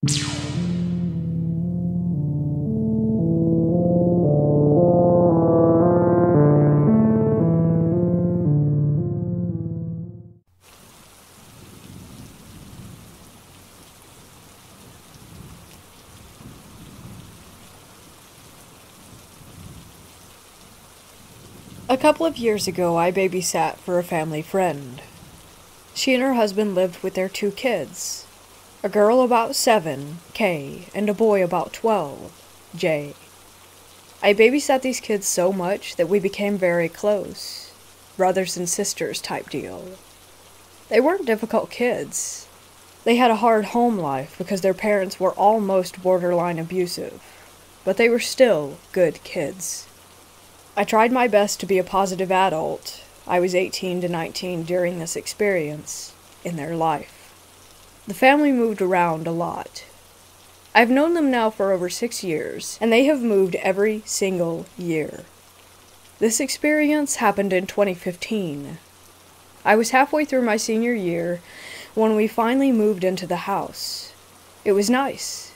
A couple of years ago, I babysat for a family friend. She and her husband lived with their 2 kids, a girl about 7, Kay, and a boy about 12, Jay. I babysat these kids so much that we became very close, brothers and sisters type deal. They weren't difficult kids. They had a hard home life because their parents were almost borderline abusive, but they were still good kids. I tried my best to be a positive adult. I was 18 to 19 during this experience in their life. The family moved around a lot. I've known them now for over 6 years, and they have moved every single year. This experience happened in 2015. I was halfway through my senior year when we finally moved into the house. It was nice.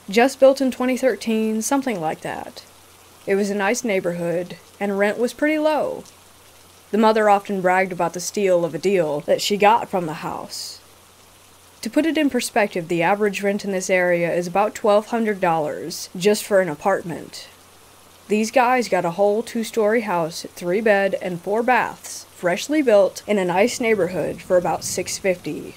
Just built in 2013, something like that. It was a nice neighborhood, and rent was pretty low. The mother often bragged about the steal of a deal that she got from the house. To put it in perspective, the average rent in this area is about $1,200 just for an apartment. These guys got a whole 2-story house, 3-bed and 4 baths, freshly built in a nice neighborhood for about $650.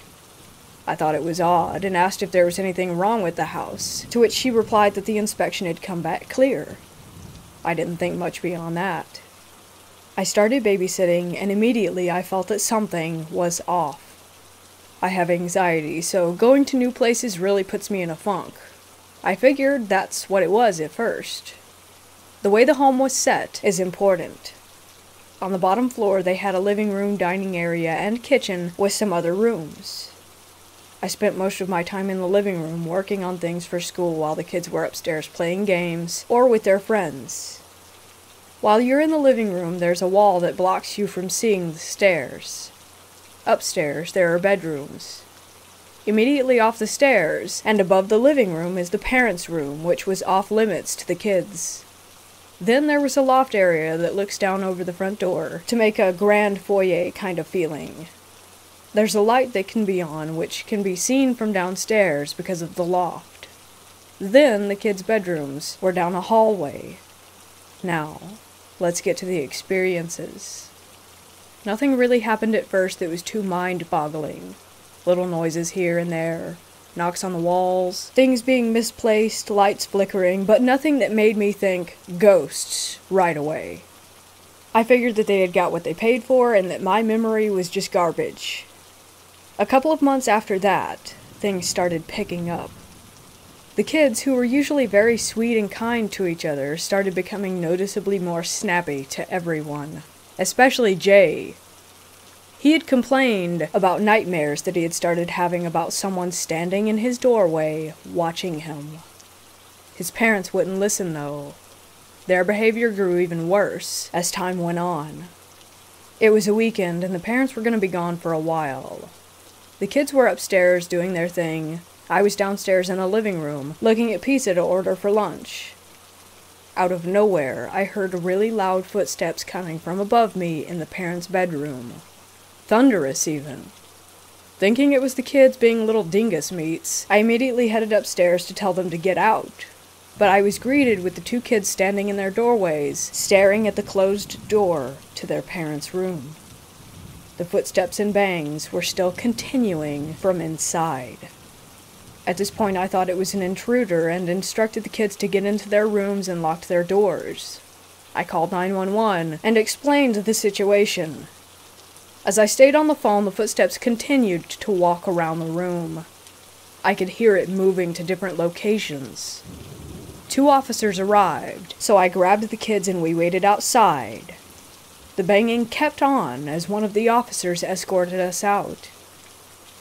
I thought it was odd and asked if there was anything wrong with the house, to which she replied that the inspection had come back clear. I didn't think much beyond that. I started babysitting, and immediately I felt that something was off. I have anxiety, so going to new places really puts me in a funk. I figured that's what it was at first. The way the home was set is important. On the bottom floor, they had a living room, dining area, and kitchen with some other rooms. I spent most of my time in the living room working on things for school while the kids were upstairs playing games or with their friends. While you're in the living room, there's a wall that blocks you from seeing the stairs. Upstairs, there are bedrooms. Immediately off the stairs and above the living room is the parents' room, which was off limits to the kids. Then there was a loft area that looks down over the front door to make a grand foyer kind of feeling. There's a light that can be on, which can be seen from downstairs because of the loft. Then the kids' bedrooms were down a hallway. Now, let's get to the experiences. Nothing really happened at first that was too mind-boggling. Little noises here and there, knocks on the walls, things being misplaced, lights flickering, but nothing that made me think ghosts right away. I figured that they had got what they paid for and that my memory was just garbage. A couple of months after that, things started picking up. The kids, who were usually very sweet and kind to each other, started becoming noticeably more snappy to everyone, especially Jay. He had complained about nightmares that he had started having about someone standing in his doorway, watching him. His parents wouldn't listen, though. Their behavior grew even worse as time went on. It was a weekend, and the parents were going to be gone for a while. The kids were upstairs doing their thing. I was downstairs in a living room, looking at pizza to order for lunch. Out of nowhere, I heard really loud footsteps coming from above me in the parents' bedroom. Thunderous, even. Thinking it was the kids being little dingus meats, I immediately headed upstairs to tell them to get out. But I was greeted with the 2 kids standing in their doorways, staring at the closed door to their parents' room. The footsteps and bangs were still continuing from inside. At this point, I thought it was an intruder and instructed the kids to get into their rooms and locked their doors. I called 911 and explained the situation. As I stayed on the phone, the footsteps continued to walk around the room. I could hear it moving to different locations. 2 officers arrived, so I grabbed the kids and we waited outside. The banging kept on as one of the officers escorted us out.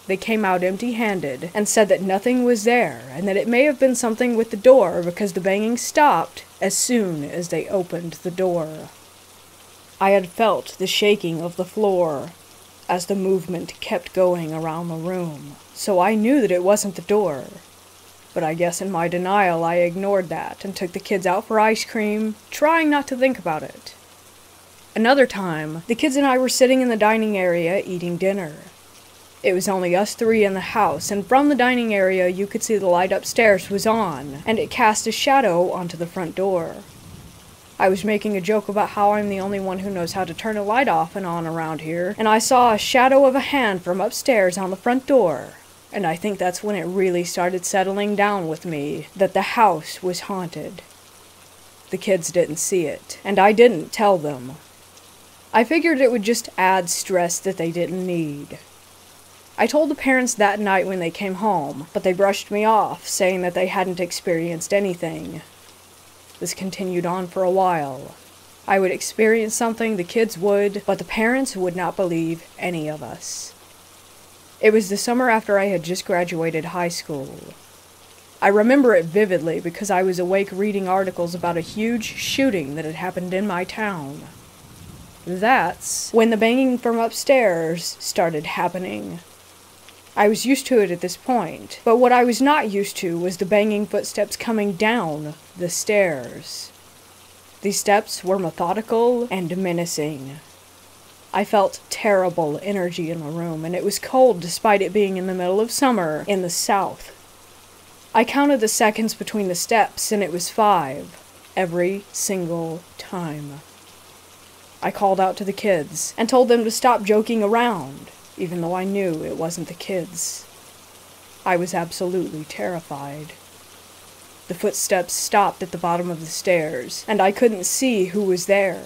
They came out empty-handed and said that nothing was there and that it may have been something with the door because the banging stopped as soon as they opened the door. I had felt the shaking of the floor as the movement kept going around the room, so I knew that it wasn't the door. But I guess in my denial I ignored that and took the kids out for ice cream, trying not to think about it. Another time, the kids and I were sitting in the dining area eating dinner. It was only us three in the house, and from the dining area you could see the light upstairs was on, and it cast a shadow onto the front door. I was making a joke about how I'm the only one who knows how to turn a light off and on around here, and I saw a shadow of a hand from upstairs on the front door, and I think that's when it really started settling down with me that the house was haunted. The kids didn't see it, and I didn't tell them. I figured it would just add stress that they didn't need. I told the parents that night when they came home, but they brushed me off, saying that they hadn't experienced anything. This continued on for a while. I would experience something, the kids would, but the parents would not believe any of us. It was the summer after I had just graduated high school. I remember it vividly because I was awake reading articles about a huge shooting that had happened in my town. That's when the banging from upstairs started happening. I was used to it at this point, but what I was not used to was the banging footsteps coming down the stairs. These steps were methodical and menacing. I felt terrible energy in the room, and it was cold despite it being in the middle of summer in the south. I counted the seconds between the steps, and it was 5, every single time. I called out to the kids and told them to stop joking around, even though I knew it wasn't the kids. I was absolutely terrified. The footsteps stopped at the bottom of the stairs, and I couldn't see who was there.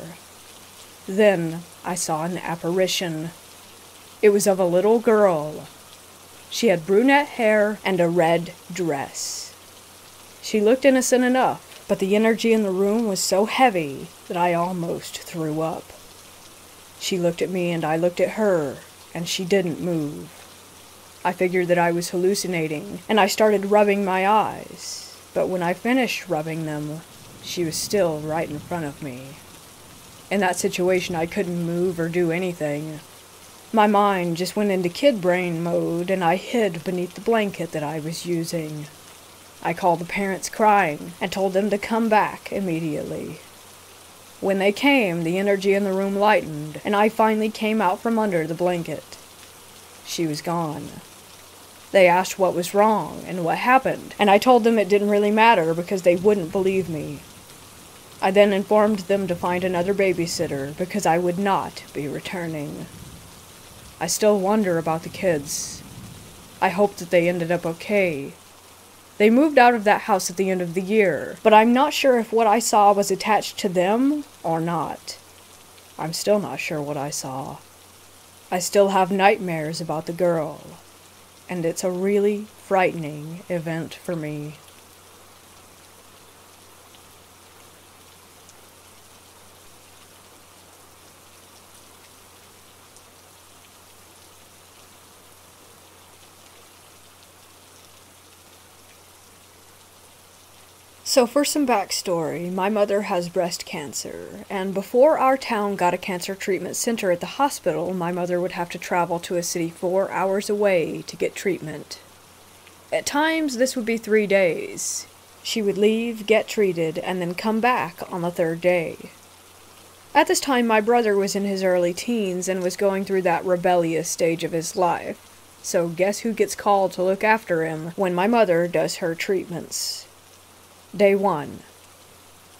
Then I saw an apparition. It was of a little girl. She had brunette hair and a red dress. She looked innocent enough, but the energy in the room was so heavy that I almost threw up. She looked at me and I looked at her, and she didn't move. I figured that I was hallucinating, and I started rubbing my eyes, but when I finished rubbing them, she was still right in front of me. In that situation, I couldn't move or do anything. My mind just went into kid brain mode, and I hid beneath the blanket that I was using. I called the parents crying and told them to come back immediately. When they came, the energy in the room lightened, and I finally came out from under the blanket. She was gone. They asked what was wrong and what happened, and I told them it didn't really matter because they wouldn't believe me. I then informed them to find another babysitter because I would not be returning. I still wonder about the kids. I hope that they ended up okay. They moved out of that house at the end of the year, but I'm not sure if what I saw was attached to them or not. I'm still not sure what I saw. I still have nightmares about the girl, and it's a really frightening event for me. So for some backstory, my mother has breast cancer, and before our town got a cancer treatment center at the hospital, my mother would have to travel to a city 4 hours away to get treatment. At times, this would be 3 days. She would leave, get treated, and then come back on the 3rd day. At this time, my brother was in his early teens and was going through that rebellious stage of his life. So guess who gets called to look after him when my mother does her treatments? Day 1.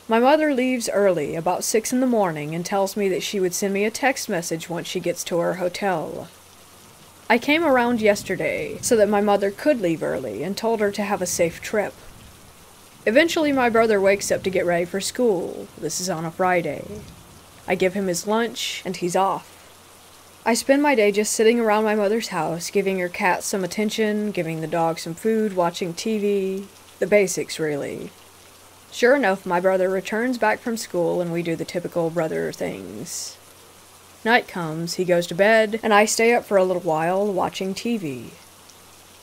My mother leaves early, about 6 in the morning, and tells me that she would send me a text message once she gets to her hotel. I came around yesterday so that my mother could leave early and told her to have a safe trip. Eventually my brother wakes up to get ready for school. This is on a Friday. I give him his lunch, and he's off. I spend my day just sitting around my mother's house, giving her cat some attention, giving the dog some food, watching TV. The basics, really. Sure enough, my brother returns back from school and we do the typical brother things. Night comes, he goes to bed, and I stay up for a little while watching TV.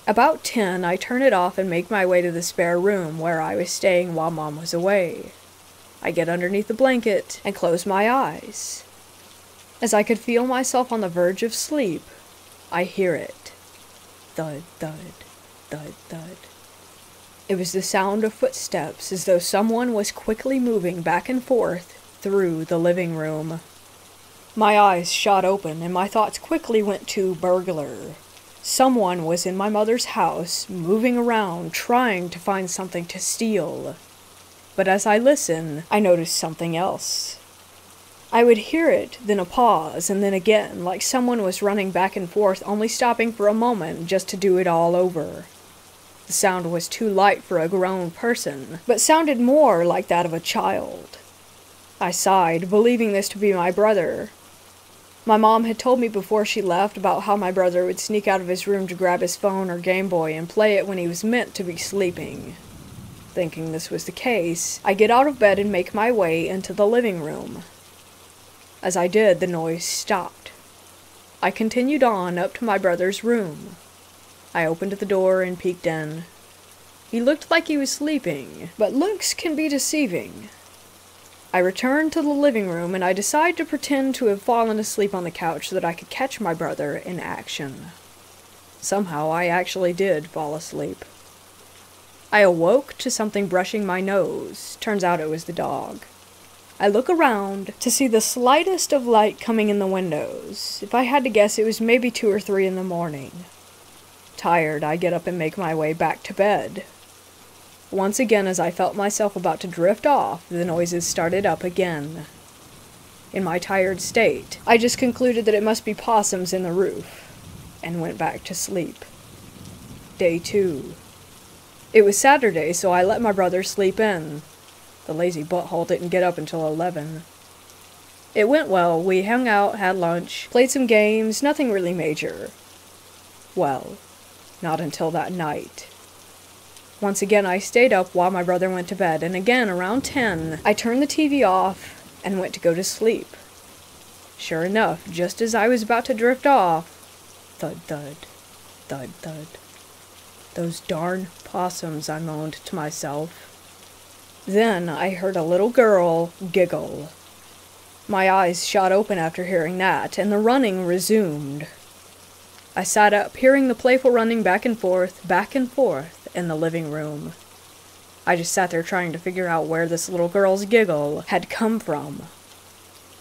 About 10, I turn it off and make my way to the spare room where I was staying while Mom was away. I get underneath the blanket and close my eyes. As I could feel myself on the verge of sleep, I hear it. Thud, thud, thud, thud. It was the sound of footsteps, as though someone was quickly moving back and forth through the living room. My eyes shot open, and my thoughts quickly went to burglar. Someone was in my mother's house, moving around, trying to find something to steal. But as I listened, I noticed something else. I would hear it, then a pause, and then again, like someone was running back and forth, only stopping for a moment just to do it all over. The sound was too light for a grown person, but sounded more like that of a child. I sighed, believing this to be my brother. My mom had told me before she left about how my brother would sneak out of his room to grab his phone or Game Boy and play it when he was meant to be sleeping. Thinking this was the case, I get out of bed and make my way into the living room. As I did, the noise stopped. I continued on up to my brother's room. I opened the door and peeked in. He looked like he was sleeping, but looks can be deceiving. I returned to the living room and I decided to pretend to have fallen asleep on the couch so that I could catch my brother in action. Somehow I actually did fall asleep. I awoke to something brushing my nose. Turns out it was the dog. I look around to see the slightest of light coming in the windows. If I had to guess, it was maybe 2 or 3 in the morning. Tired, I get up and make my way back to bed. Once again, as I felt myself about to drift off, the noises started up again. In my tired state, I just concluded that it must be possums in the roof, and went back to sleep. Day 2. It was Saturday, so I let my brother sleep in. The lazy butthole didn't get up until 11. It went well. We hung out, had lunch, played some games, nothing really major. Well, not until that night. Once again, I stayed up while my brother went to bed, and again, around 10, I turned the TV off and went to go to sleep. Sure enough, just as I was about to drift off, thud, thud, thud, thud. Those darn possums, I moaned to myself. Then I heard a little girl giggle. My eyes shot open after hearing that, and the running resumed. I sat up, hearing the playful running back and forth in the living room. I just sat there trying to figure out where this little girl's giggle had come from.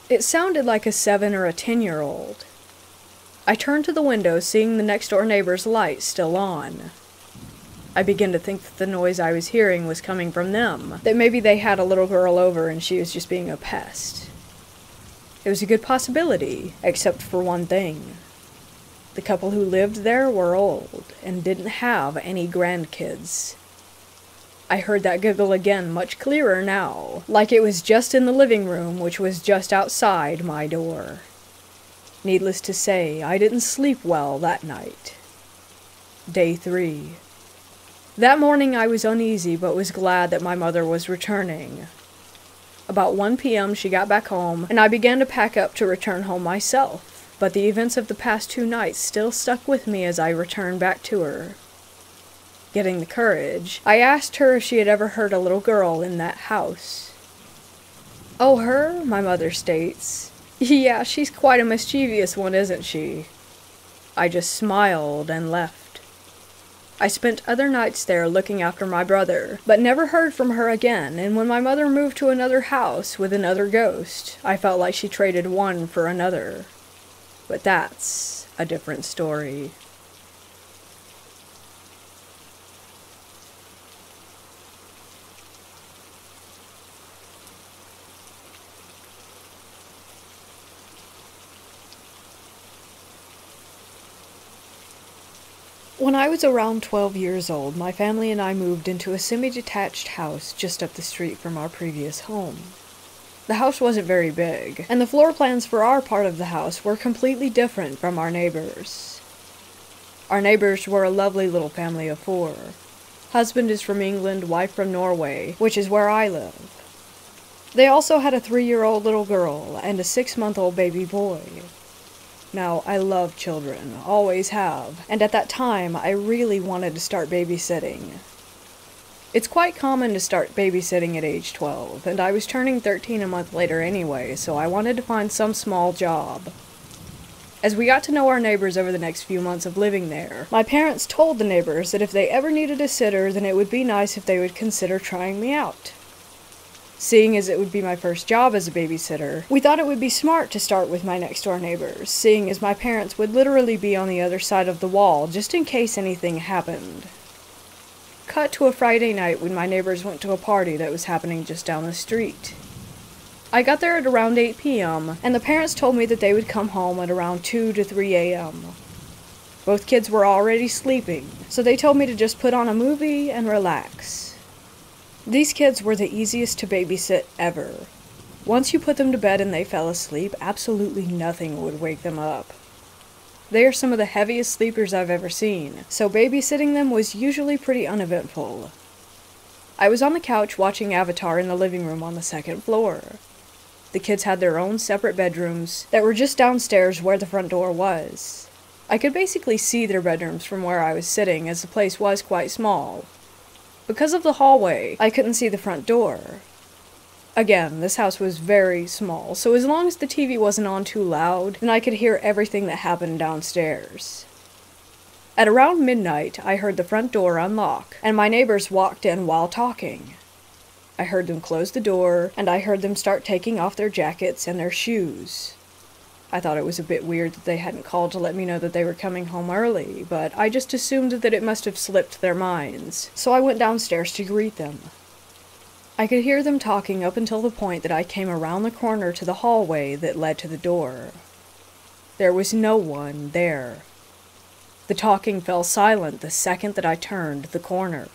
It sounded like a 7 or a 10-year-old. I turned to the window, seeing the next-door neighbor's light still on. I began to think that the noise I was hearing was coming from them, that maybe they had a little girl over and she was just being a pest. It was a good possibility, except for one thing. The couple who lived there were old and didn't have any grandkids. I heard that giggle again, much clearer now, like it was just in the living room, which was just outside my door. Needless to say, I didn't sleep well that night. Day 3. That morning I was uneasy, but was glad that my mother was returning. About 1 p.m. she got back home, and I began to pack up to return home myself, but the events of the past 2 nights still stuck with me as I returned back to her. Getting the courage, I asked her if she had ever heard a little girl in that house. "Oh, her?" my mother states. "Yeah, she's quite a mischievous one, isn't she?" I just smiled and left. I spent other nights there looking after my brother, but never heard from her again, and when my mother moved to another house with another ghost, I felt like she traded one for another. But that's a different story. When I was around 12 years old, my family and I moved into a semi-detached house just up the street from our previous home. The house wasn't very big, and the floor plans for our part of the house were completely different from our neighbors. Our neighbors were a lovely little family of 4. Husband is from England, wife from Norway, which is where I live. They also had a 3-year-old little girl and a 6-month-old baby boy. Now, I love children, always have, and at that time, I really wanted to start babysitting. It's quite common to start babysitting at age 12, and I was turning 13 a month later anyway, so I wanted to find some small job. As we got to know our neighbors over the next few months of living there, my parents told the neighbors that if they ever needed a sitter, then it would be nice if they would consider trying me out. Seeing as it would be my first job as a babysitter, we thought it would be smart to start with my next-door neighbors, seeing as my parents would literally be on the other side of the wall just in case anything happened. Cut to a Friday night when my neighbors went to a party that was happening just down the street. I got there at around 8 p.m., and the parents told me that they would come home at around 2 to 3 a.m. Both kids were already sleeping, so they told me to just put on a movie and relax. These kids were the easiest to babysit ever. Once you put them to bed and they fell asleep, absolutely nothing would wake them up. They are some of the heaviest sleepers I've ever seen, so babysitting them was usually pretty uneventful. I was on the couch watching Avatar in the living room on the second floor. The kids had their own separate bedrooms that were just downstairs where the front door was. I could basically see their bedrooms from where I was sitting, as the place was quite small. Because of the hallway, I couldn't see the front door. Again, this house was very small, so as long as the TV wasn't on too loud, then I could hear everything that happened downstairs. At around midnight, I heard the front door unlock, and my neighbors walked in while talking. I heard them close the door, and I heard them start taking off their jackets and their shoes. I thought it was a bit weird that they hadn't called to let me know that they were coming home early, but I just assumed that it must have slipped their minds, so I went downstairs to greet them. I could hear them talking up until the point that I came around the corner to the hallway that led to the door. There was no one there. The talking fell silent the second that I turned the corner.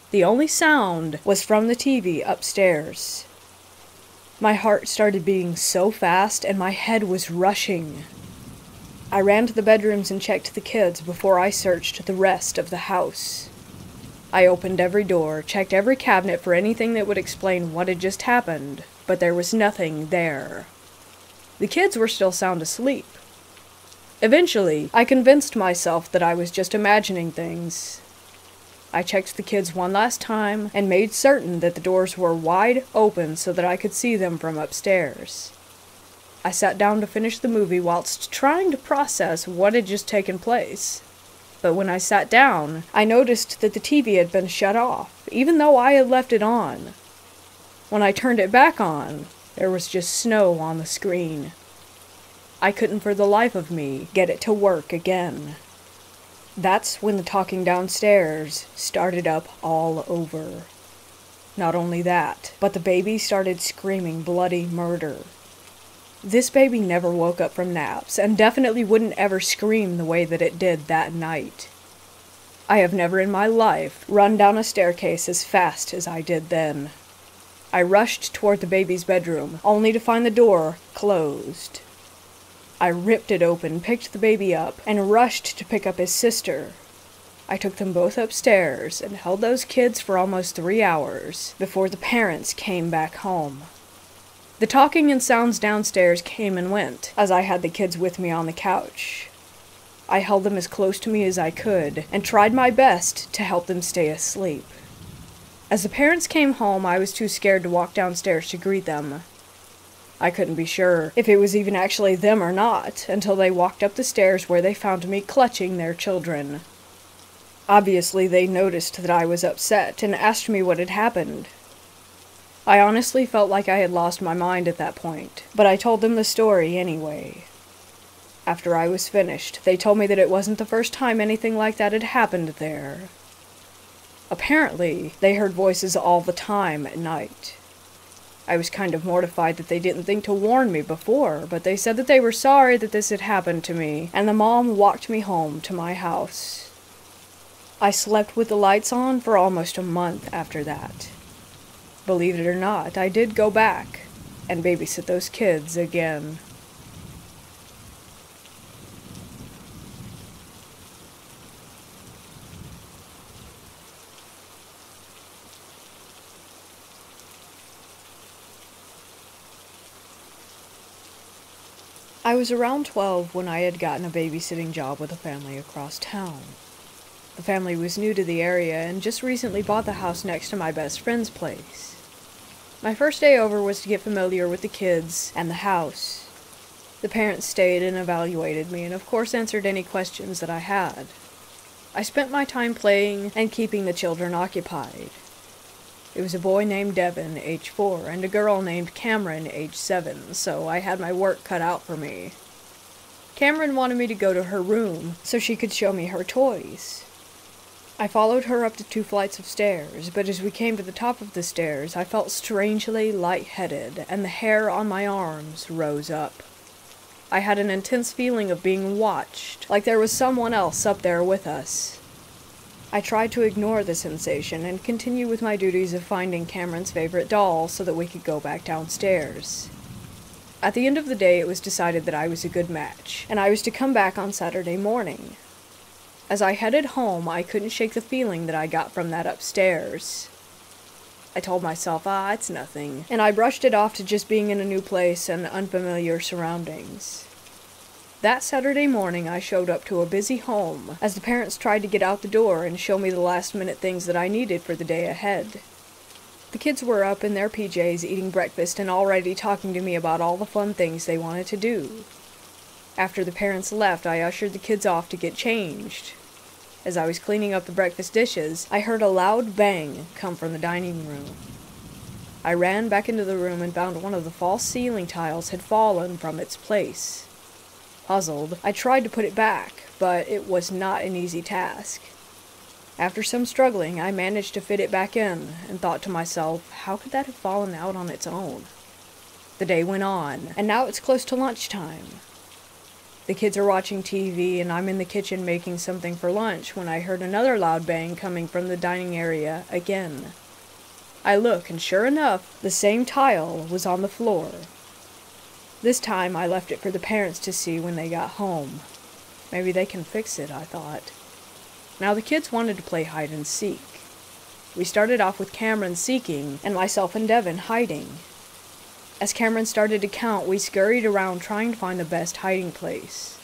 The only sound was from the TV upstairs. My heart started beating so fast and my head was rushing. I ran to the bedrooms and checked the kids before I searched the rest of the house. I opened every door, checked every cabinet for anything that would explain what had just happened, but there was nothing there. The kids were still sound asleep. Eventually, I convinced myself that I was just imagining things. I checked the kids one last time and made certain that the doors were wide open so that I could see them from upstairs. I sat down to finish the movie whilst trying to process what had just taken place. But when I sat down, I noticed that the TV had been shut off, even though I had left it on. When I turned it back on, there was just snow on the screen. I couldn't for the life of me get it to work again. That's when the talking downstairs started up all over. Not only that, but the baby started screaming bloody murder. This baby never woke up from naps, and definitely wouldn't ever scream the way that it did that night. I have never in my life run down a staircase as fast as I did then. I rushed toward the baby's bedroom, only to find the door closed. I ripped it open, picked the baby up, and rushed to pick up his sister. I took them both upstairs and held those kids for almost 3 hours before the parents came back home. The talking and sounds downstairs came and went as I had the kids with me on the couch. I held them as close to me as I could and tried my best to help them stay asleep. As the parents came home, I was too scared to walk downstairs to greet them. I couldn't be sure if it was even actually them or not until they walked up the stairs where they found me clutching their children. Obviously, they noticed that I was upset and asked me what had happened. I honestly felt like I had lost my mind at that point, but I told them the story anyway. After I was finished, they told me that it wasn't the first time anything like that had happened there. Apparently, they heard voices all the time at night. I was kind of mortified that they didn't think to warn me before, but they said that they were sorry that this had happened to me, and the mom walked me home to my house. I slept with the lights on for almost a month after that. Believe it or not, I did go back and babysit those kids again. I was around 12 when I had gotten a babysitting job with a family across town. The family was new to the area and just recently bought the house next to my best friend's place. My first day over was to get familiar with the kids and the house. The parents stayed and evaluated me and of course answered any questions that I had. I spent my time playing and keeping the children occupied. It was a boy named Devin, age 4, and a girl named Cameron, age 7, so I had my work cut out for me. Cameron wanted me to go to her room so she could show me her toys. I followed her up the 2 flights of stairs, but as we came to the top of the stairs, I felt strangely lightheaded, and the hair on my arms rose up. I had an intense feeling of being watched, like there was someone else up there with us. I tried to ignore the sensation and continue with my duties of finding Cameron's favorite doll so that we could go back downstairs. At the end of the day, it was decided that I was a good match, and I was to come back on Saturday morning. As I headed home, I couldn't shake the feeling that I got from that upstairs. I told myself, it's nothing, and I brushed it off to just being in a new place and unfamiliar surroundings. That Saturday morning, I showed up to a busy home as the parents tried to get out the door and show me the last-minute things that I needed for the day ahead. The kids were up in their PJs eating breakfast and already talking to me about all the fun things they wanted to do. After the parents left, I ushered the kids off to get changed. As I was cleaning up the breakfast dishes, I heard a loud bang come from the dining room. I ran back into the room and found one of the false ceiling tiles had fallen from its place. Puzzled, I tried to put it back, but it was not an easy task. After some struggling, I managed to fit it back in, and thought to myself, how could that have fallen out on its own? The day went on, and now it's close to lunchtime. The kids are watching TV, and I'm in the kitchen making something for lunch when I heard another loud bang coming from the dining area again. I look, and sure enough, the same tile was on the floor. This time I left it for the parents to see when they got home. Maybe they can fix it, I thought. Now the kids wanted to play hide and seek. We started off with Cameron seeking, and myself and Devin hiding. As Cameron started to count, we scurried around trying to find the best hiding place.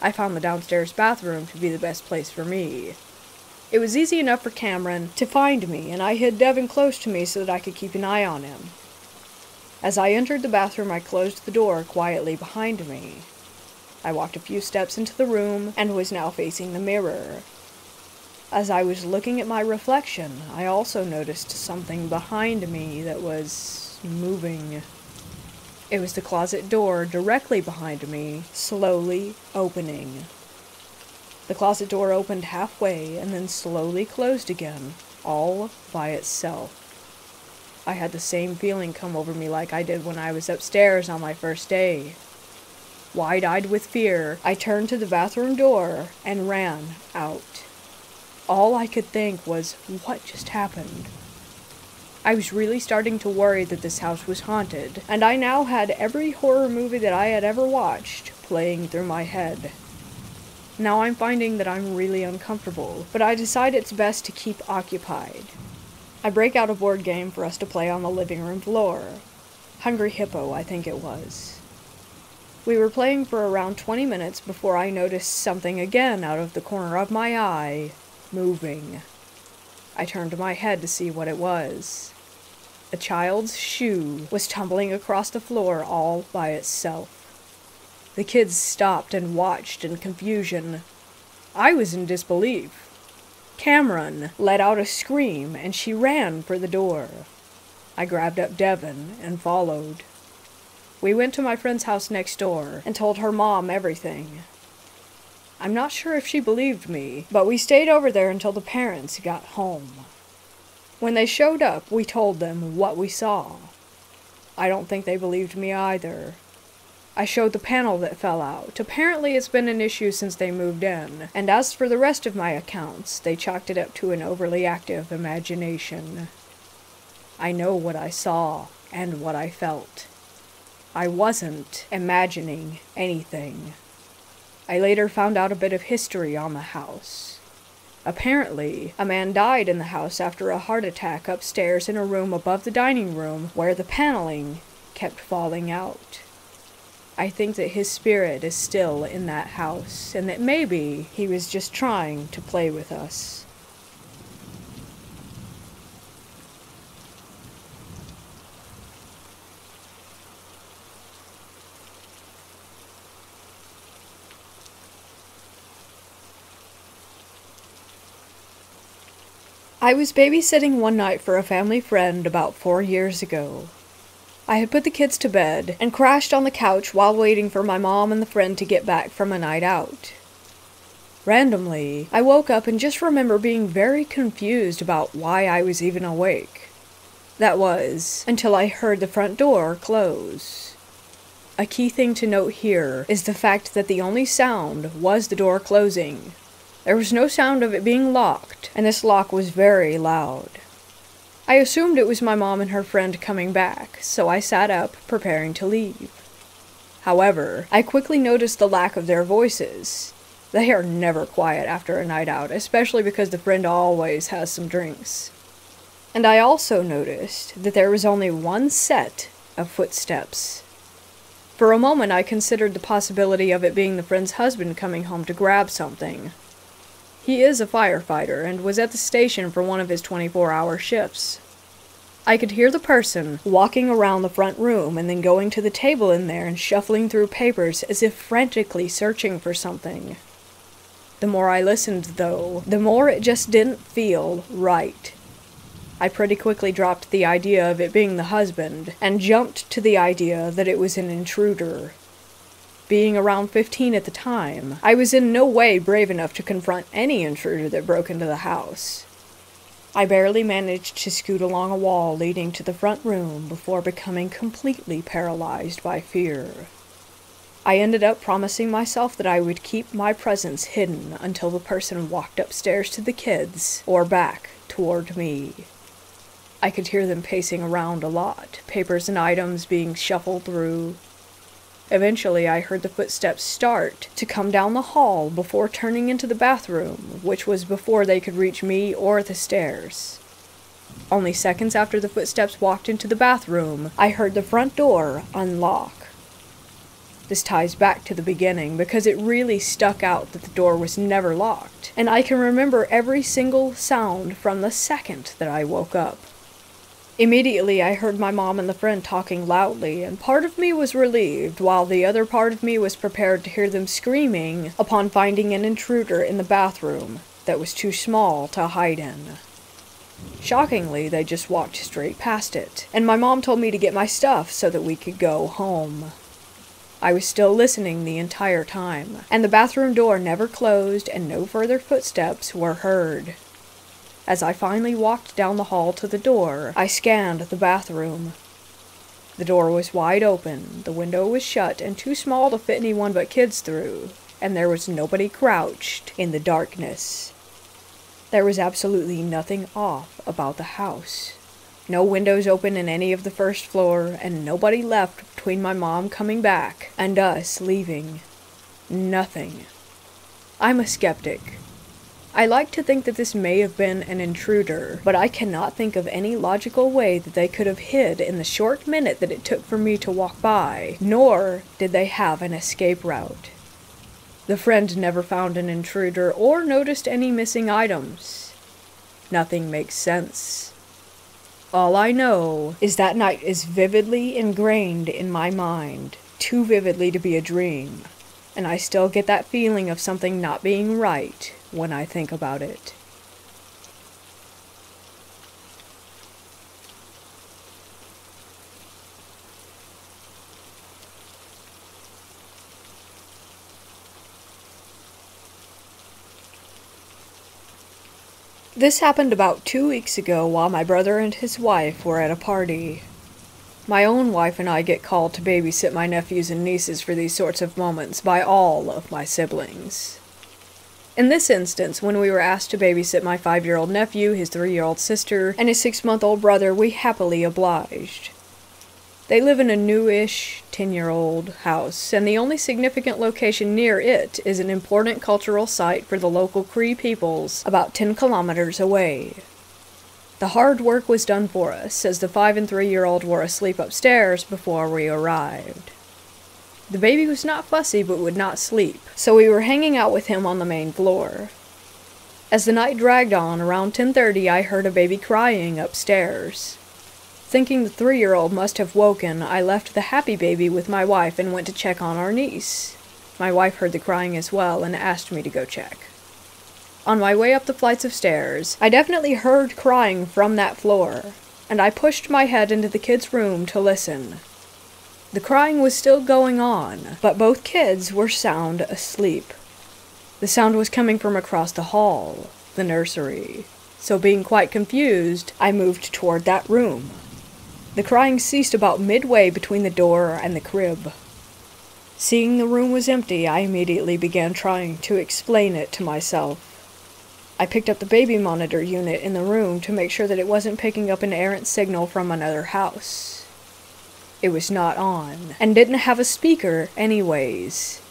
I found the downstairs bathroom to be the best place for me. It was easy enough for Cameron to find me, and I hid Devin close to me so that I could keep an eye on him. As I entered the bathroom, I closed the door quietly behind me. I walked a few steps into the room and was now facing the mirror. As I was looking at my reflection, I also noticed something behind me that was moving. It was the closet door directly behind me, slowly opening. The closet door opened halfway and then slowly closed again, all by itself. I had the same feeling come over me like I did when I was upstairs on my first day. Wide-eyed with fear, I turned to the bathroom door and ran out. All I could think was, what just happened? I was really starting to worry that this house was haunted, and I now had every horror movie that I had ever watched playing through my head. Now I'm finding that I'm really uncomfortable, but I decide it's best to keep occupied. I break out a board game for us to play on the living room floor. Hungry Hippo, I think it was. We were playing for around 20 minutes before I noticed something again out of the corner of my eye, moving. I turned my head to see what it was. A child's shoe was tumbling across the floor all by itself. The kids stopped and watched in confusion. I was in disbelief. Cameron let out a scream, and she ran for the door. I grabbed up Devin and followed. We went to my friend's house next door and told her mom everything. I'm not sure if she believed me, but we stayed over there until the parents got home. When they showed up, we told them what we saw. I don't think they believed me either. I showed the panel that fell out. Apparently it's been an issue since they moved in, and as for the rest of my accounts, they chalked it up to an overly active imagination. I know what I saw and what I felt. I wasn't imagining anything. I later found out a bit of history on the house. Apparently, a man died in the house after a heart attack upstairs in a room above the dining room where the paneling kept falling out. I think that his spirit is still in that house, and that maybe he was just trying to play with us. I was babysitting one night for a family friend about 4 years ago. I had put the kids to bed and crashed on the couch while waiting for my mom and the friend to get back from a night out. Randomly, I woke up and just remember being very confused about why I was even awake. That was, until I heard the front door close. A key thing to note here is the fact that the only sound was the door closing. There was no sound of it being locked, and this lock was very loud. I assumed it was my mom and her friend coming back, so I sat up, preparing to leave. However, I quickly noticed the lack of their voices. They are never quiet after a night out, especially because the friend always has some drinks. And I also noticed that there was only one set of footsteps. For a moment I considered the possibility of it being the friend's husband coming home to grab something. He is a firefighter and was at the station for one of his 24-hour shifts. I could hear the person walking around the front room and then going to the table in there and shuffling through papers as if frantically searching for something. The more I listened, though, the more it just didn't feel right. I pretty quickly dropped the idea of it being the husband and jumped to the idea that it was an intruder. Being around 15 at the time, I was in no way brave enough to confront any intruder that broke into the house. I barely managed to scoot along a wall leading to the front room before becoming completely paralyzed by fear. I ended up promising myself that I would keep my presence hidden until the person walked upstairs to the kids or back toward me. I could hear them pacing around a lot, papers and items being shuffled through. Eventually, I heard the footsteps start to come down the hall before turning into the bathroom, which was before they could reach me or the stairs. Only seconds after the footsteps walked into the bathroom, I heard the front door unlock. This ties back to the beginning because it really stuck out that the door was never locked, and I can remember every single sound from the second that I woke up. Immediately, I heard my mom and the friend talking loudly, and part of me was relieved, while the other part of me was prepared to hear them screaming upon finding an intruder in the bathroom that was too small to hide in. Shockingly, they just walked straight past it, and my mom told me to get my stuff so that we could go home. I was still listening the entire time, and the bathroom door never closed and no further footsteps were heard. As I finally walked down the hall to the door, I scanned the bathroom. The door was wide open, the window was shut and too small to fit anyone but kids through, and there was nobody crouched in the darkness. There was absolutely nothing off about the house. No windows open in any of the first floor, and nobody left between my mom coming back and us leaving. Nothing. I'm a skeptic. I like to think that this may have been an intruder, but I cannot think of any logical way that they could have hid in the short minute that it took for me to walk by, nor did they have an escape route. The friend never found an intruder or noticed any missing items. Nothing makes sense. All I know is that night is vividly ingrained in my mind, too vividly to be a dream, and I still get that feeling of something not being right when I think about it. This happened about 2 weeks ago while my brother and his wife were at a party. My own wife and I get called to babysit my nephews and nieces for these sorts of moments by all of my siblings. In this instance, when we were asked to babysit my 5-year-old nephew, his 3-year-old sister, and his 6-month-old brother, we happily obliged. They live in a newish 10-year-old house, and the only significant location near it is an important cultural site for the local Cree peoples about 10 kilometers away. The hard work was done for us, as the 5- and 3-year-old were asleep upstairs before we arrived. The baby was not fussy but would not sleep, so we were hanging out with him on the main floor. As the night dragged on, around 10:30 I heard a baby crying upstairs. Thinking the 3-year-old must have woken, I left the happy baby with my wife and went to check on our niece. My wife heard the crying as well and asked me to go check. On my way up the flights of stairs, I definitely heard crying from that floor, and I pushed my head into the kids' room to listen. The crying was still going on, but both kids were sound asleep. The sound was coming from across the hall, the nursery, so being quite confused, I moved toward that room. The crying ceased about midway between the door and the crib. Seeing the room was empty, I immediately began trying to explain it to myself. I picked up the baby monitor unit in the room to make sure that it wasn't picking up an errant signal from another house. It was not on, and didn't have a speaker anyways.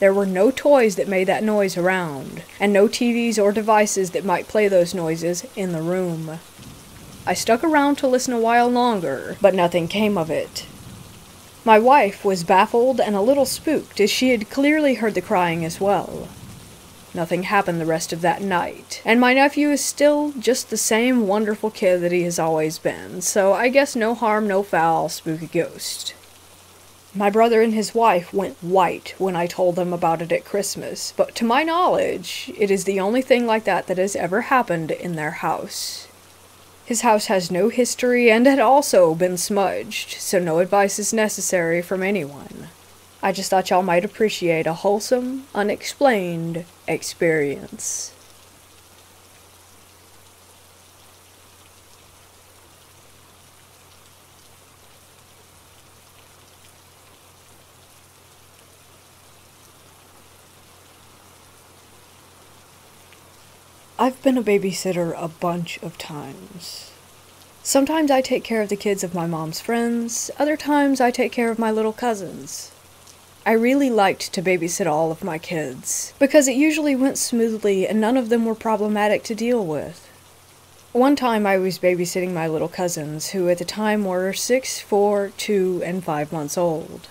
There were no toys that made that noise around, and no TVs or devices that might play those noises in the room. I stuck around to listen a while longer, but nothing came of it. My wife was baffled and a little spooked, as she had clearly heard the crying as well. Nothing happened the rest of that night, and my nephew is still just the same wonderful kid that he has always been, so I guess no harm, no foul, spooky ghost. My brother and his wife went white when I told them about it at Christmas, but to my knowledge, it is the only thing like that that has ever happened in their house. His house has no history and had also been smudged, so no advice is necessary from anyone. I just thought y'all might appreciate a wholesome, unexplained experience. I've been a babysitter a bunch of times. Sometimes I take care of the kids of my mom's friends, other times I take care of my little cousins. I really liked to babysit all of my kids, because it usually went smoothly and none of them were problematic to deal with. One time I was babysitting my little cousins, who at the time were 6, 4, 2, and 5 months old.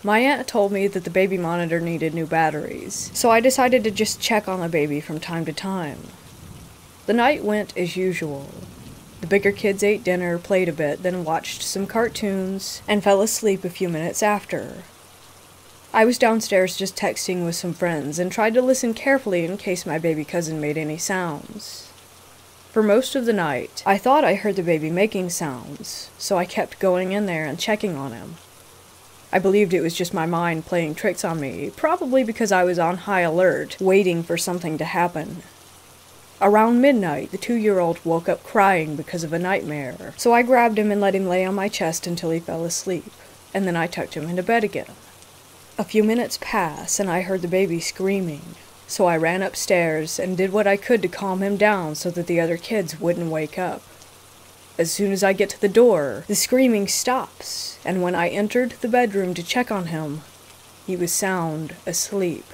My aunt told me that the baby monitor needed new batteries, so I decided to just check on the baby from time to time. The night went as usual. The bigger kids ate dinner, played a bit, then watched some cartoons, and fell asleep a few minutes after. I was downstairs just texting with some friends and tried to listen carefully in case my baby cousin made any sounds. For most of the night, I thought I heard the baby making sounds, so I kept going in there and checking on him. I believed it was just my mind playing tricks on me, probably because I was on high alert, waiting for something to happen. Around midnight, the 2-year-old woke up crying because of a nightmare, so I grabbed him and let him lay on my chest until he fell asleep, and then I tucked him into bed again. A few minutes passed, and I heard the baby screaming, so I ran upstairs and did what I could to calm him down so that the other kids wouldn't wake up. As soon as I get to the door, the screaming stops, and when I entered the bedroom to check on him, he was sound asleep.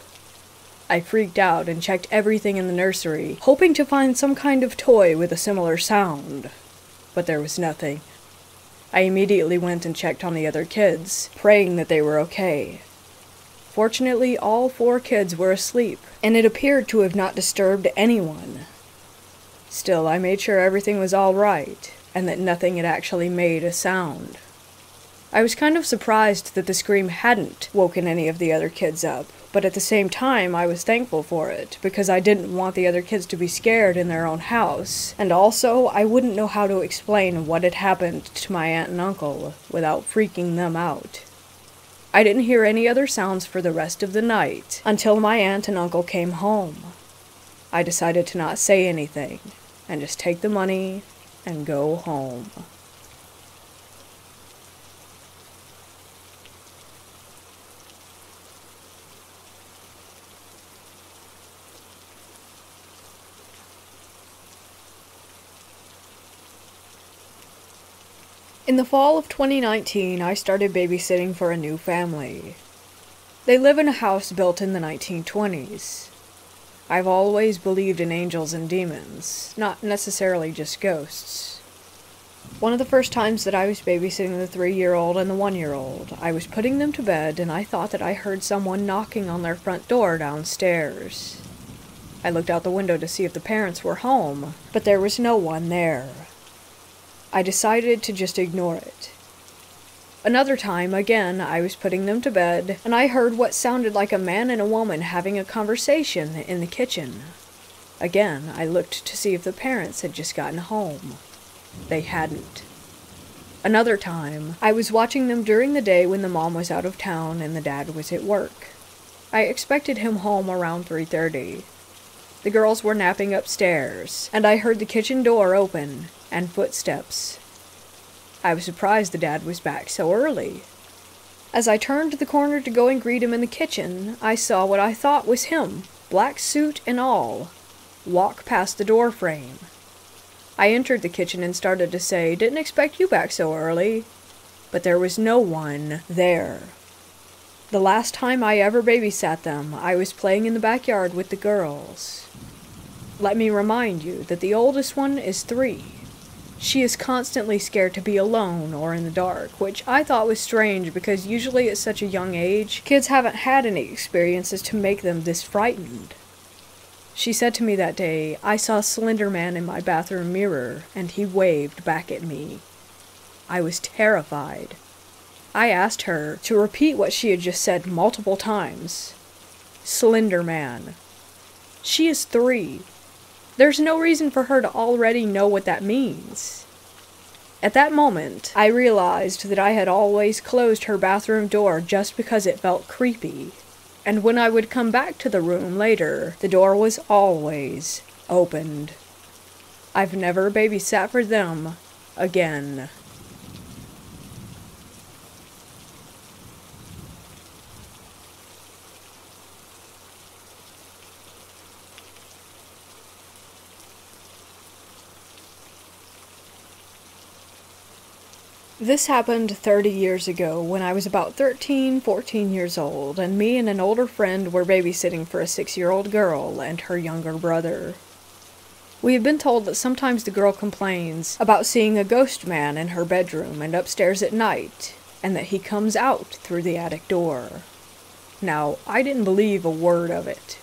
I freaked out and checked everything in the nursery, hoping to find some kind of toy with a similar sound, but there was nothing. I immediately went and checked on the other kids, praying that they were okay. Fortunately, all 4 kids were asleep, and it appeared to have not disturbed anyone. Still, I made sure everything was all right, and that nothing had actually made a sound. I was kind of surprised that the scream hadn't woken any of the other kids up, but at the same time I was thankful for it, because I didn't want the other kids to be scared in their own house, and also I wouldn't know how to explain what had happened to my aunt and uncle without freaking them out. I didn't hear any other sounds for the rest of the night, until my aunt and uncle came home. I decided to not say anything, and just take the money and go home. In the fall of 2019, I started babysitting for a new family. They live in a house built in the 1920s. I've always believed in angels and demons, not necessarily just ghosts. One of the first times that I was babysitting the 3-year-old and the 1-year-old, I was putting them to bed and I thought that I heard someone knocking on their front door downstairs. I looked out the window to see if the parents were home, but there was no one there. I decided to just ignore it. Another time, again, I was putting them to bed, and I heard what sounded like a man and a woman having a conversation in the kitchen. Again, I looked to see if the parents had just gotten home. They hadn't. Another time, I was watching them during the day when the mom was out of town and the dad was at work. I expected him home around 3:30. The girls were napping upstairs, and I heard the kitchen door open and footsteps. I was surprised the dad was back so early. As I turned the corner to go and greet him in the kitchen, I saw what I thought was him, black suit and all, walk past the door frame. I entered the kitchen and started to say, "Didn't expect you back so early," but there was no one there. The last time I ever babysat them, I was playing in the backyard with the girls. Let me remind you that the oldest one is 3. She is constantly scared to be alone or in the dark, which I thought was strange because usually at such a young age, kids haven't had any experiences to make them this frightened. She said to me that day, "I saw Slender Man in my bathroom mirror, and he waved back at me." I was terrified. I asked her to repeat what she had just said multiple times. Slender Man. She is 3. There's no reason for her to already know what that means. At that moment, I realized that I had always closed her bathroom door just because it felt creepy. And when I would come back to the room later, the door was always opened. I've never babysat for them again. This happened 30 years ago when I was about 13, 14 years old, and me and an older friend were babysitting for a 6-year-old girl and her younger brother. We have been told that sometimes the girl complains about seeing a ghost man in her bedroom and upstairs at night, and that he comes out through the attic door. Now, I didn't believe a word of it.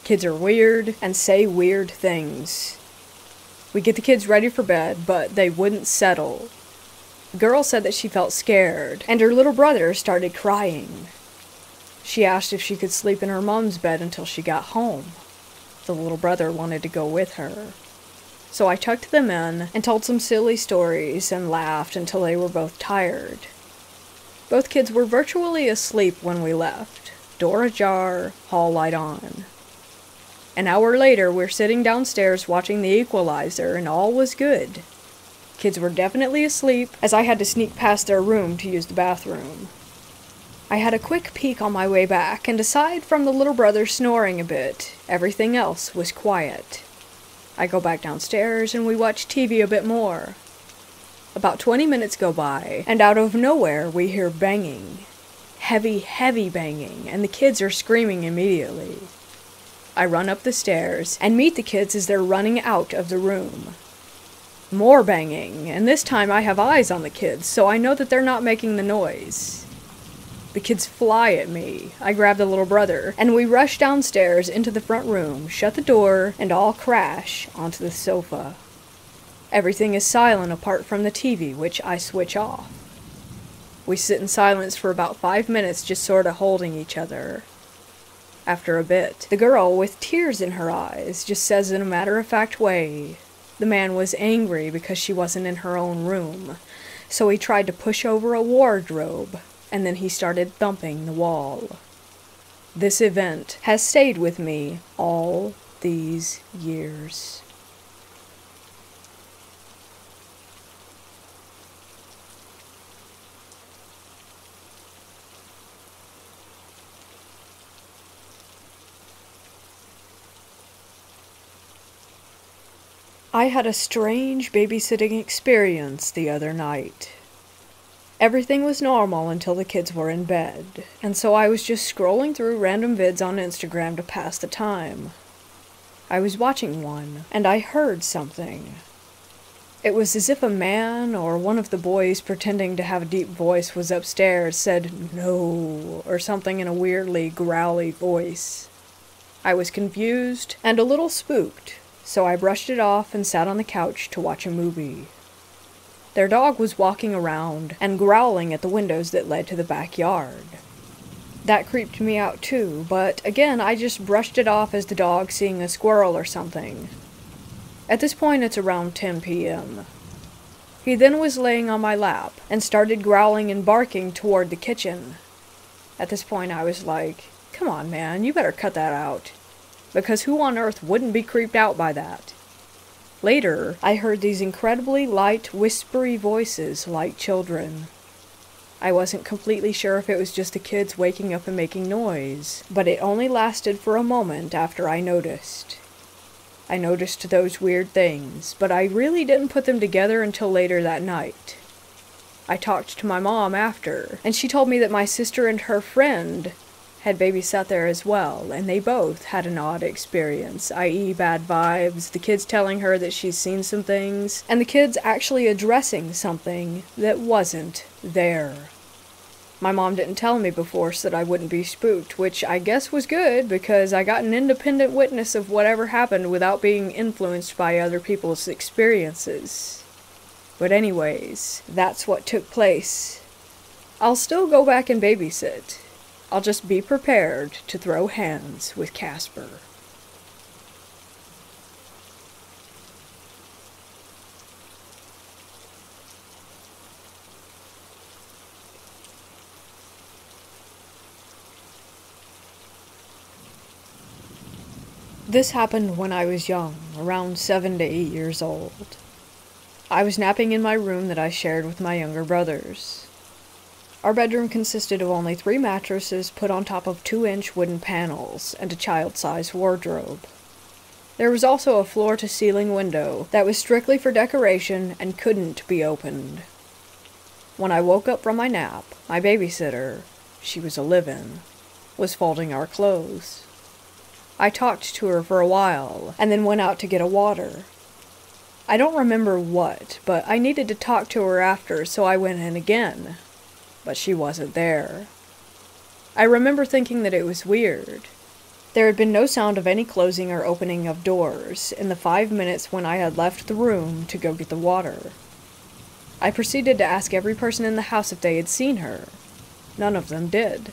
Kids are weird and say weird things. We get the kids ready for bed, but they wouldn't settle. The girl said that she felt scared, and her little brother started crying. She asked if she could sleep in her mom's bed until she got home. The little brother wanted to go with her. So I tucked them in and told some silly stories and laughed until they were both tired. Both kids were virtually asleep when we left, door ajar, hall light on. An hour later, we're sitting downstairs watching The Equalizer, and all was good. Kids were definitely asleep, as I had to sneak past their room to use the bathroom. I had a quick peek on my way back, and aside from the little brother snoring a bit, everything else was quiet. I go back downstairs, and we watch TV a bit more. About 20 minutes go by, and out of nowhere we hear banging. Heavy, heavy banging, and the kids are screaming immediately. I run up the stairs, and meet the kids as they're running out of the room. More banging, and this time I have eyes on the kids, so I know that they're not making the noise. The kids fly at me. I grab the little brother, and we rush downstairs into the front room, shut the door, and all crash onto the sofa. Everything is silent apart from the TV, which I switch off. We sit in silence for about 5 minutes, just sorta holding each other. After a bit, the girl, with tears in her eyes, just says in a matter-of-fact way, the man was angry because she wasn't in her own room, so he tried to push over a wardrobe, and then he started thumping the wall. This event has stayed with me all these years. I had a strange babysitting experience the other night. Everything was normal until the kids were in bed, and so I was just scrolling through random vids on Instagram to pass the time. I was watching one, and I heard something. It was as if a man or one of the boys pretending to have a deep voice was upstairs said "no" or something in a weirdly growly voice. I was confused and a little spooked, so I brushed it off and sat on the couch to watch a movie. Their dog was walking around and growling at the windows that led to the backyard. That creeped me out too, but again, I just brushed it off as the dog seeing a squirrel or something. At this point, it's around 10 p.m. He then was laying on my lap and started growling and barking toward the kitchen. At this point, I was like, come on, man, you better cut that out. Because who on earth wouldn't be creeped out by that? Later, I heard these incredibly light, whispery voices like children. I wasn't completely sure if it was just the kids waking up and making noise, but it only lasted for a moment after I noticed. I noticed those weird things, but I really didn't put them together until later that night. I talked to my mom after, and she told me that my sister and her friend had babysat there as well, and they both had an odd experience, i.e. bad vibes, the kids telling her that she's seen some things, and the kids actually addressing something that wasn't there. My mom didn't tell me before so that I wouldn't be spooked, which I guess was good because I got an independent witness of whatever happened without being influenced by other people's experiences. But anyways, that's what took place. I'll still go back and babysit. I'll just be prepared to throw hands with Casper. This happened when I was young, around 7 to 8 years old. I was napping in my room that I shared with my younger brothers. Our bedroom consisted of only 3 mattresses put on top of 2-inch wooden panels and a child-sized wardrobe. There was also a floor-to-ceiling window that was strictly for decoration and couldn't be opened. When I woke up from my nap, my babysitter, she was a live-in, was folding our clothes. I talked to her for a while, and then went out to get a water. I don't remember what, but I needed to talk to her after, so I went in again. But she wasn't there. I remember thinking that it was weird. There had been no sound of any closing or opening of doors in the 5 minutes when I had left the room to go get the water. I proceeded to ask every person in the house if they had seen her. None of them did.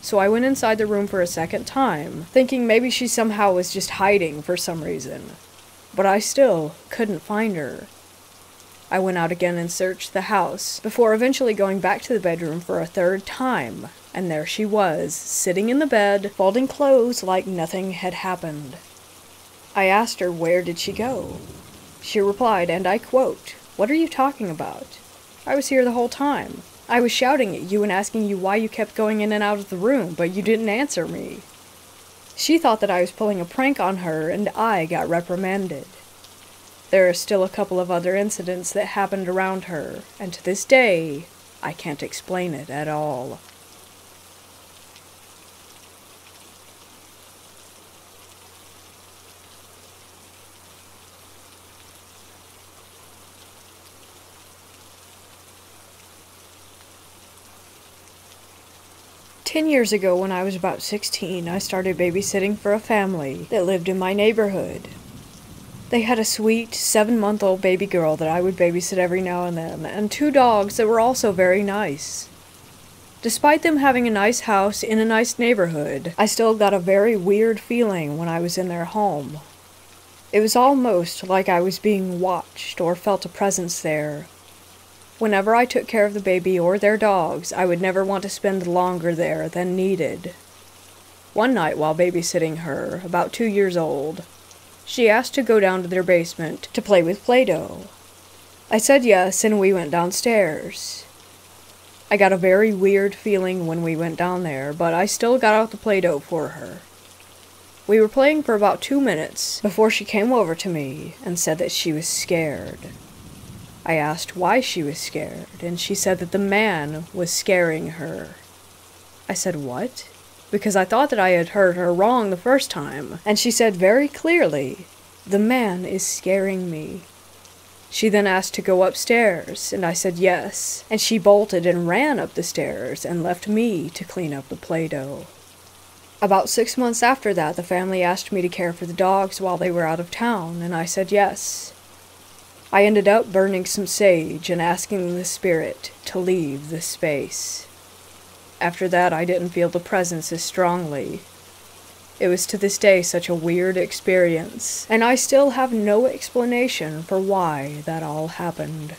So I went inside the room for a second time, thinking maybe she somehow was just hiding for some reason. But I still couldn't find her. I went out again and searched the house, before eventually going back to the bedroom for a 3rd time, and there she was, sitting in the bed, folding clothes like nothing had happened. I asked her where did she go. She replied, and I quote, "What are you talking about? I was here the whole time. I was shouting at you and asking you why you kept going in and out of the room, but you didn't answer me." She thought that I was pulling a prank on her, and I got reprimanded. There are still a couple of other incidents that happened around her, and to this day, I can't explain it at all. "10 years ago, when I was about 16, I started babysitting for a family that lived in my neighborhood. They had a sweet 7-month-old baby girl that I would babysit every now and then, and 2 dogs that were also very nice. Despite them having a nice house in a nice neighborhood, I still got a very weird feeling when I was in their home. It was almost like I was being watched or felt a presence there. Whenever I took care of the baby or their dogs, I would never want to spend longer there than needed. One night while babysitting her, about 2 years old, she asked to go down to their basement to play with Play-Doh. I said yes, and we went downstairs. I got a very weird feeling when we went down there, but I still got out the Play-Doh for her. We were playing for about 2 minutes before she came over to me and said that she was scared. I asked why she was scared, and she said that the man was scaring her. I said, "What?" Because I thought that I had heard her wrong the first time, and she said very clearly, "The man is scaring me." She then asked to go upstairs, and I said yes, and she bolted and ran up the stairs and left me to clean up the Play-Doh. About 6 months after that, the family asked me to care for the dogs while they were out of town, and I said yes. I ended up burning some sage and asking the spirit to leave the space. After that, I didn't feel the presence as strongly. It was to this day such a weird experience, and I still have no explanation for why that all happened.